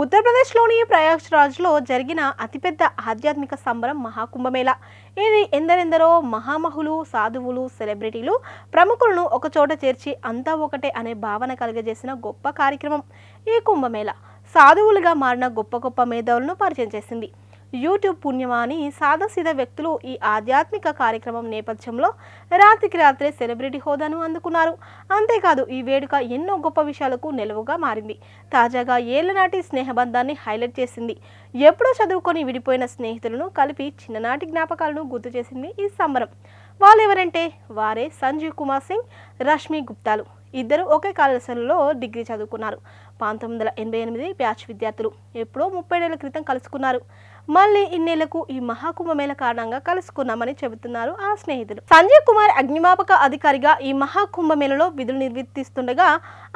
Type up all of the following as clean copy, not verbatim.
ఉత్తరప్రదేశ్లోని ప్రయాగ్రాజ్లో జరిగిన అతిపెద్ద ఆధ్యాత్మిక సంబరం మహాకుంభమేళ. ఇది ఎందరెందరో మహామహులు, సాధువులు, సెలబ్రిటీలు, ప్రముఖులను ఒకచోట చేర్చి అంతా ఒకటే అనే భావన కలుగజేసిన గొప్ప కార్యక్రమం ఈ కుంభమేళ. సాధువులుగా మారిన గొప్ప గొప్ప మేధావులను పరిచయం చేసింది. యూట్యూబ్ పుణ్యమాని సాదాసీదా వ్యక్తులు ఈ ఆధ్యాత్మిక కార్యక్రమం నేపథ్యంలో రాత్రికి రాత్రే సెలబ్రిటీ హోదాను అందుకున్నారు. అంతేకాదు ఈ వేడుక ఎన్నో గొప్ప విషయాలకు నిలువుగా మారింది. తాజాగా ఏళ్లనాటి స్నేహబంధాన్ని హైలైట్ చేసింది. ఎప్పుడో చదువుకొని విడిపోయిన స్నేహితులను కలిపి చిన్ననాటి జ్ఞాపకాలను గుర్తు చేసింది ఈ సంబరం. వాళ్ళెవరంటే వారే సంజీవ్ కుమార్ సింగ్, రష్మి గుప్తాలు. ఇద్దరు ఒకే కళాశాలలో డిగ్రీ చదువుకున్నారు. 1988 బ్యాచ్ విద్యార్థులు. ఎప్పుడో 30 ఏళ్ల క్రితం కలుసుకున్నారు. మళ్ళీ ఇన్నేళ్లకు ఈ మహాకుంభమేళ కారణంగా కలుసుకున్నామని చెబుతున్నారు ఆ స్నేహితులు. సంజీవ్ కుమార్ అగ్నిమాపక అధికారిగా ఈ మహాకుంభమేళలో విధులు నిర్వర్తిస్తుండగా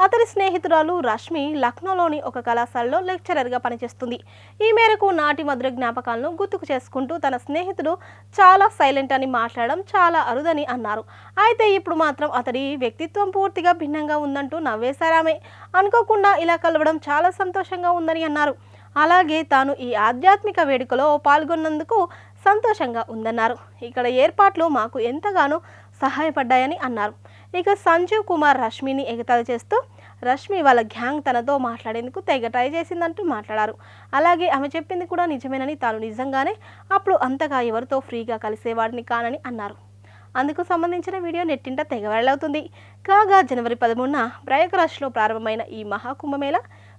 అతని స్నేహితురాలు రష్మి లక్నోలోని ఒక కళాశాలలో లెక్చరర్గా పనిచేస్తుంది. ఈ మేరకు నాటి మధుర జ్ఞాపకాలను గుర్తుకు చేసుకుంటూ తన స్నేహితుడు చాలా సైలెంట్ అని మాట్లాడడం చాలా అరుదని అన్నారు. అయితే ఇప్పుడు మాత్రం అతడి వ్యక్తిత్వం పూర్తిగా భిన్నంగా ఉందంటూ నవ్వేశారామే. అనుకోకుండా ఇలా కలవడం చాలా సంతోషంగా ఉందని అన్నారు. అలాగే తాను ఈ ఆధ్యాత్మిక వేడుకలో పాల్గొన్నందుకు సంతోషంగా ఉందన్నారు. ఇక్కడ ఏర్పాట్లు మాకు ఎంతగానో సహాయపడ్డాయని అన్నారు. ఇక సంజీవ్ కుమార్ రష్మిని ఎగతాళి చేస్తూ రష్మి వాళ్ళ గ్యాంగ్ తనతో మాట్లాడేందుకు తెగ ట్రై చేసిందంటూ మాట్లాడారు. అలాగే ఆమె చెప్పింది కూడా నిజమేనని, తాను నిజంగానే అప్పుడు అంతగా ఎవరితో ఫ్రీగా కలిసేవాడిని కానని అన్నారు. అందుకు సంబంధించిన వీడియో నెట్టింట తెగ వైరల్ అవుతుంది. కాగా జనవరి 13న ప్రయాగ్రాజ్లో ప్రారంభమైన ఈ మహాకుంభమేళ